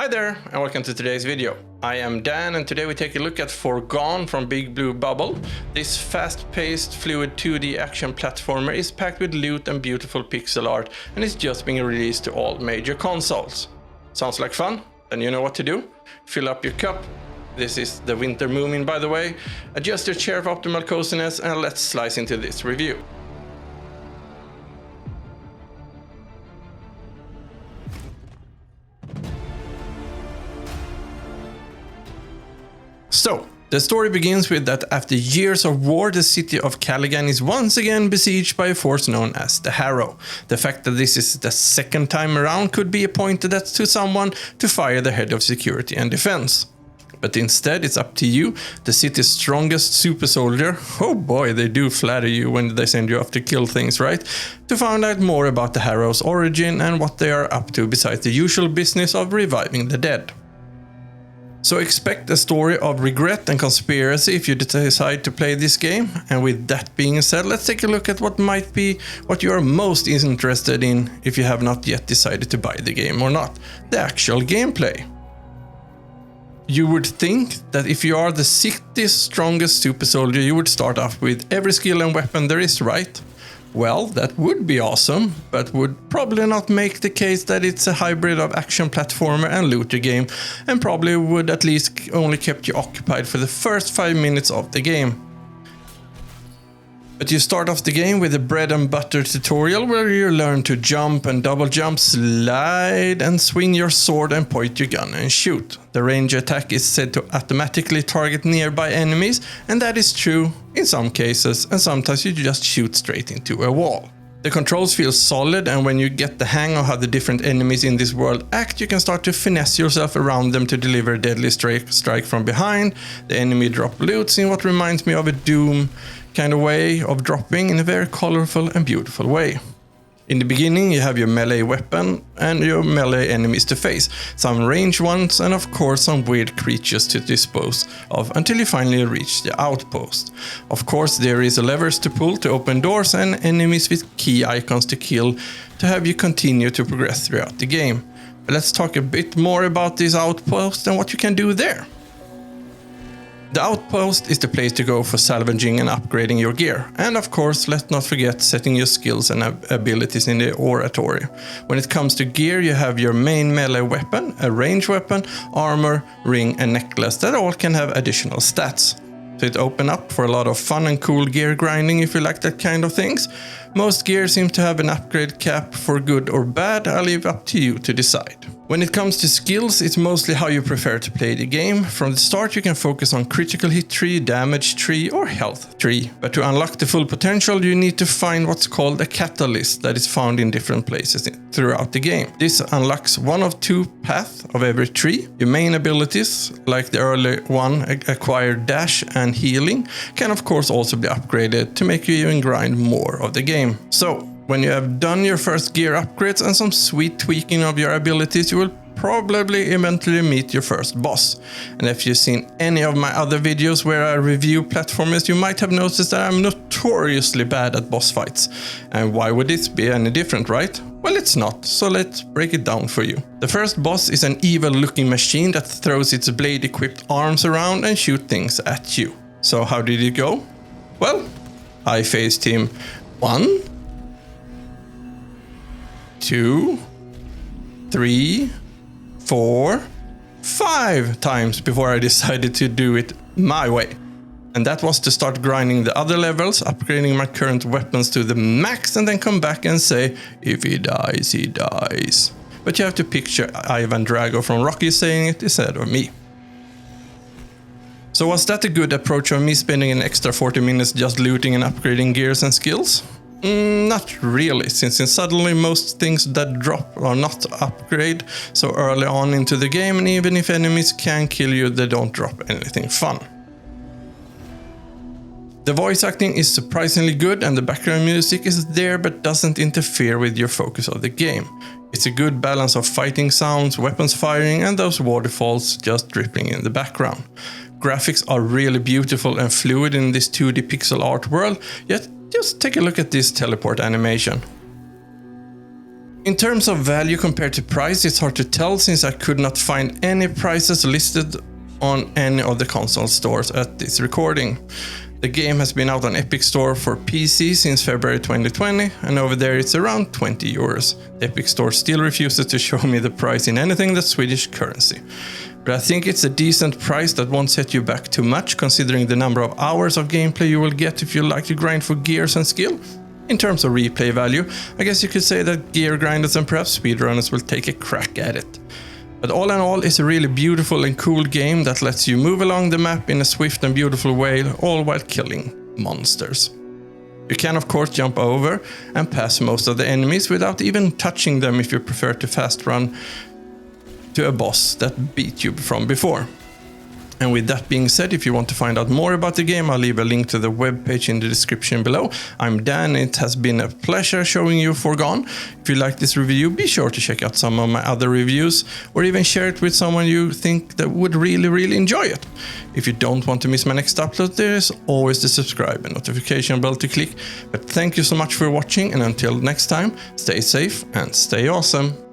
Hi there and welcome to today's video. I am Dan and today we take a look at Foregone from Big Blue Bubble. This fast-paced fluid 2D action platformer is packed with loot and beautiful pixel art and is just being released to all major consoles. Sounds like fun? Then you know what to do. Fill up your cup. This is the winter moomin, by the way. Adjust your chair for optimal coziness and let's slice into this review. So, the story begins with that after years of war, the city of Calagan is once again besieged by a force known as the Harrow. The fact that this is the second time around could be pointed at to someone to fire the head of security and defense. But instead, it's up to you, the city's strongest super soldier. Oh boy, they do flatter you when they send you off to kill things, right? To find out more about the Harrow's origin and what they are up to besides the usual business of reviving the dead. So expect a story of regret and conspiracy if you decide to play this game. And with that being said, let's take a look at what might be what you are most interested in if you have not yet decided to buy the game or not. The actual gameplay. You would think that if you are the city's strongest super soldier, you would start off with every skill and weapon there is, right? Well, that would be awesome, but would probably not make the case that it's a hybrid of action platformer and looter game, and probably would at least only kept you occupied for the first 5 minutes of the game. But you start off the game with a bread and butter tutorial where you learn to jump and double jump, slide and swing your sword and point your gun and shoot. The range attack is said to automatically target nearby enemies, and that is true in some cases, and sometimes you just shoot straight into a wall. The controls feel solid, and when you get the hang of how the different enemies in this world act, you can start to finesse yourself around them to deliver a deadly strike from behind. The enemy drop loots in what reminds me of a Doom kind of way of dropping in a very colorful and beautiful way. In the beginning you have your melee weapon and your melee enemies to face, some ranged ones and of course some weird creatures to dispose of until you finally reach the outpost. Of course there is levers to pull to open doors and enemies with key icons to kill to have you continue to progress throughout the game. But let's talk a bit more about this outpost and what you can do there. The outpost is the place to go for salvaging and upgrading your gear. And of course, let's not forget setting your skills and abilities in the oratory. When it comes to gear, you have your main melee weapon, a ranged weapon, armor, ring and necklace that all can have additional stats. So it opens up for a lot of fun and cool gear grinding if you like that kind of things. Most gear seems to have an upgrade cap for good or bad. I'll leave up to you to decide. When it comes to skills, it's mostly how you prefer to play the game. From the start you can focus on critical hit tree, damage tree or health tree. But to unlock the full potential you need to find what's called a catalyst that is found in different places throughout the game. This unlocks one of two paths of every tree. Your main abilities, like the early one, acquired dash and healing, can of course also be upgraded to make you even grind more of the game. So, when you have done your first gear upgrades and some sweet tweaking of your abilities, you will probably eventually meet your first boss. And if you've seen any of my other videos where I review platformers, you might have noticed that I'm notoriously bad at boss fights. And why would this be any different, right? Well, it's not, so let's break it down for you. The first boss is an evil-looking machine that throws its blade-equipped arms around and shoots things at you. So how did it go? Well, I faced him 1, 2, 3, 4, 5 times before I decided to do it my way. And that was to start grinding the other levels, upgrading my current weapons to the max and then come back and say, if he dies, he dies. But you have to picture Ivan Drago from Rocky saying it instead of me. So was that a good approach of me spending an extra 40 minutes just looting and upgrading gears and skills? Not really, since suddenly most things that drop are not upgrade so early on into the game, and even if enemies can kill you, they don't drop anything fun. The voice acting is surprisingly good and the background music is there but doesn't interfere with your focus of the game. It's a good balance of fighting sounds, weapons firing and those waterfalls just dripping in the background. Graphics are really beautiful and fluid in this 2D pixel art world, yet just take a look at this teleport animation. In terms of value compared to price, it's hard to tell since I could not find any prices listed on any of the console stores at this recording. The game has been out on Epic Store for PC since February 2020, and over there it's around 20 euros. The Epic Store still refuses to show me the price in anything that's Swedish currency. But I think it's a decent price that won't set you back too much, considering the number of hours of gameplay you will get if you like to grind for gears and skill. In terms of replay value, I guess you could say that gear grinders and perhaps speedrunners will take a crack at it. But all in all, it's a really beautiful and cool game that lets you move along the map in a swift and beautiful way, all while killing monsters. You can of course jump over and pass most of the enemies without even touching them if you prefer to fast run to a boss that beat you from before. And with that being said, if you want to find out more about the game, I'll leave a link to the webpage in the description below. I'm Dan, it has been a pleasure showing you Foregone. If you like this review, be sure to check out some of my other reviews, or even share it with someone you think that would really enjoy it. If you don't want to miss my next upload, there is always the subscribe and notification bell to click. But thank you so much for watching, and until next time, stay safe and stay awesome.